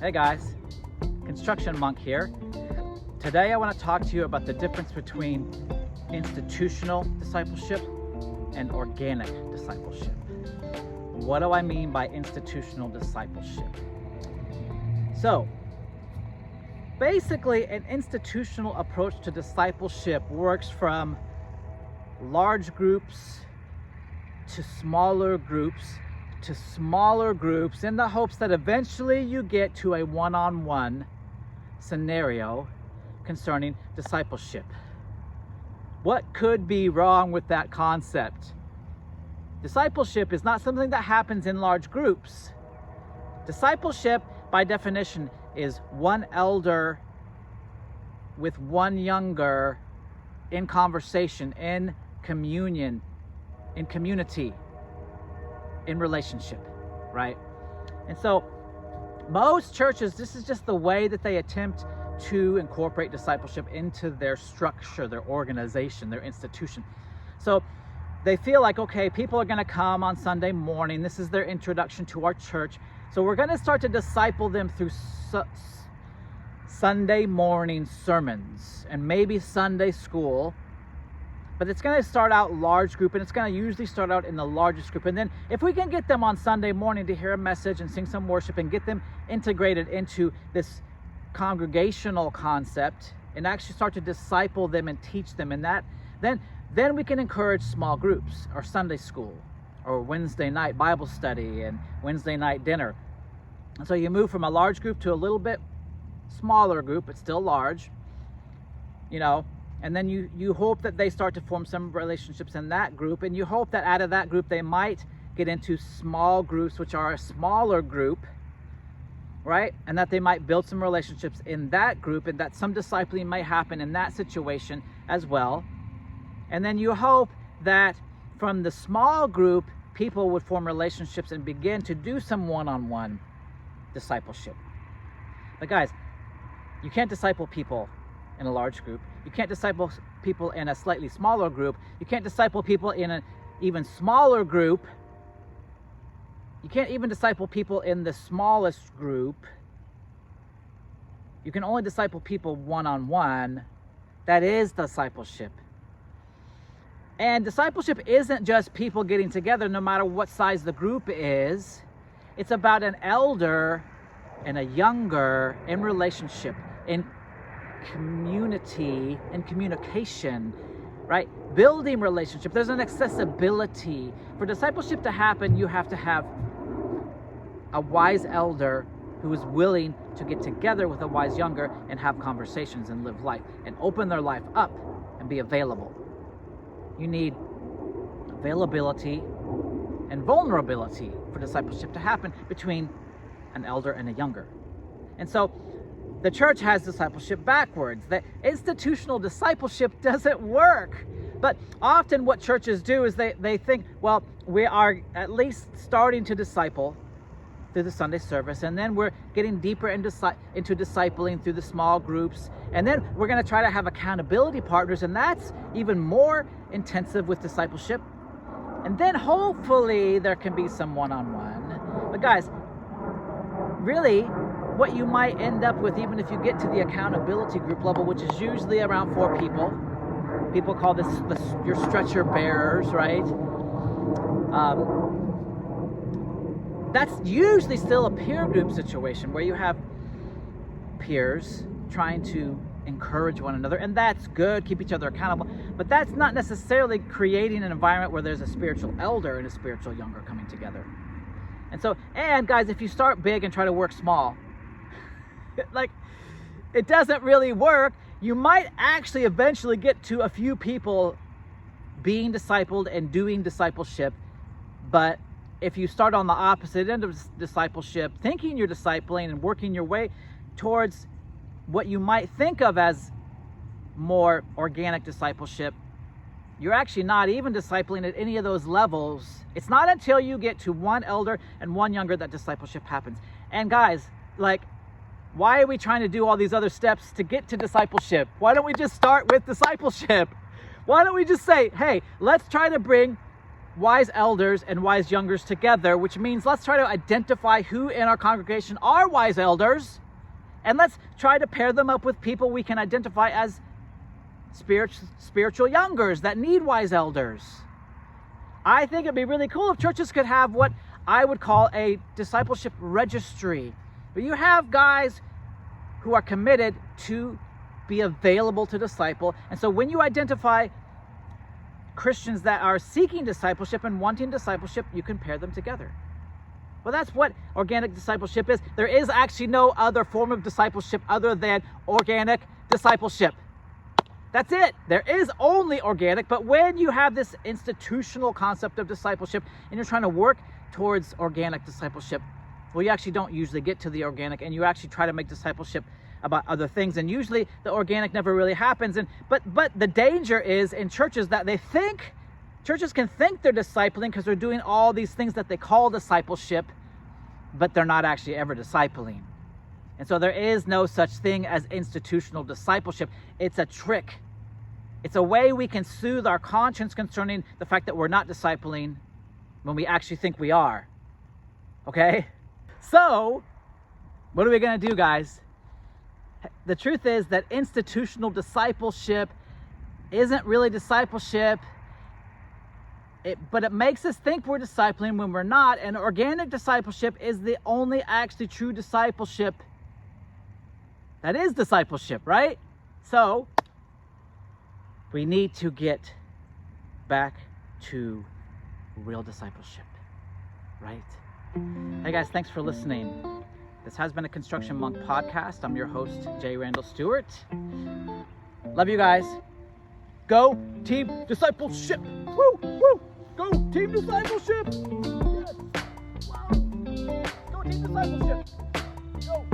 Hey guys, Construction Monk here. Today I want to talk to you about the difference between institutional discipleship and organic discipleship. What do I mean by institutional discipleship? So, basically an institutional approach to discipleship works from large groups to smaller groups in the hopes that eventually you get to a one-on-one scenario concerning discipleship. What could be wrong with that concept? Discipleship is not something that happens in large groups. Discipleship, by definition, is one elder with one younger in conversation, in communion, in community, in relationship, right? And so most churches, this is just the way that they attempt to incorporate discipleship into their structure, their organization, their institution. So they feel like, okay, people are going to come on Sunday morning. This is their introduction to our church. So we're going to start to disciple them through Sunday morning sermons and maybe Sunday school. But it's going to start out large group, and it's going to usually start out in the largest group. And then if we can get them on Sunday morning to hear a message and sing some worship and get them integrated into this congregational concept and actually start to disciple them and teach them in that, then we can encourage small groups or Sunday school or Wednesday night Bible study and Wednesday night dinner. And so you move from a large group to a little bit smaller group, but still large, and then you hope that they start to form some relationships in that group, and you hope that out of that group they might get into small groups, which are a smaller group, right? And that they might build some relationships in that group, and that some discipling may happen in that situation as well. And then you hope that from the small group, people would form relationships and begin to do some one-on-one discipleship. But guys, you can't disciple people in a large group. You can't disciple people in a slightly smaller group. You can't disciple people in an even smaller group. You can't even disciple people in the smallest group. You can only disciple people one-on-one. That is discipleship. And discipleship isn't just people getting together no matter what size the group is. It's about an elder and a younger in relationship, in community and communication, right? Building relationship. There's an accessibility. For discipleship to happen, you have to have a wise elder who is willing to get together with a wise younger and have conversations and live life and open their life up and be available. You need availability and vulnerability for discipleship to happen between an elder and a younger. And so the church has discipleship backwards. The institutional discipleship doesn't work. But often what churches do is they think, well, we are at least starting to disciple through the Sunday service, and then we're getting deeper into discipling through the small groups, and then we're going to try to have accountability partners, and that's even more intensive with discipleship. And then hopefully there can be some one-on-one. But guys, really, what you might end up with, even if you get to the accountability group level, which is usually around 4 people. People call this your stretcher bearers, right? That's usually still a peer group situation where you have peers trying to encourage one another, and that's good, keep each other accountable, but that's not necessarily creating an environment where there's a spiritual elder and a spiritual younger coming together. And guys, if you start big and try to work small, it doesn't really work. You might actually eventually get to a few people being discipled and doing discipleship, but if you start on the opposite end of discipleship, thinking you're discipling and working your way towards what you might think of as more organic discipleship, you're actually not even discipling at any of those levels. It's not until you get to one elder and one younger that discipleship happens. And guys, why are we trying to do all these other steps to get to discipleship? Why don't we just start with discipleship? Why don't we just say, hey, let's try to bring wise elders and wise youngers together, which means let's try to identify who in our congregation are wise elders, and let's try to pair them up with people we can identify as spiritual youngers that need wise elders. I think it'd be really cool if churches could have what I would call a discipleship registry, where you have guys who are committed to be available to disciple. And so when you identify Christians that are seeking discipleship and wanting discipleship, you can pair them together. Well, that's what organic discipleship is. There is actually no other form of discipleship other than organic discipleship. That's it. There is only organic, but when you have this institutional concept of discipleship and you're trying to work towards organic discipleship, well, you actually don't usually get to the organic, and you actually try to make discipleship about other things, and usually the organic never really happens. But the danger is in churches that churches can think they're discipling because they're doing all these things that they call discipleship, but they're not actually ever discipling. And so there is no such thing as institutional discipleship. It's a trick. It's a way we can soothe our conscience concerning the fact that we're not discipling when we actually think we are. Okay? So, what are we going to do, guys? The truth is that institutional discipleship isn't really discipleship, but it makes us think we're discipling when we're not. And organic discipleship is the only actually true discipleship that is discipleship, right? So we need to get back to real discipleship, right? Hey guys, thanks for listening. This has been a Construction Monk podcast. I'm your host, J. Randall Stewart. Love you guys. Go Team Discipleship. Woo, woo. Go Team Discipleship. Yes. Wow. Go Team Discipleship. Go.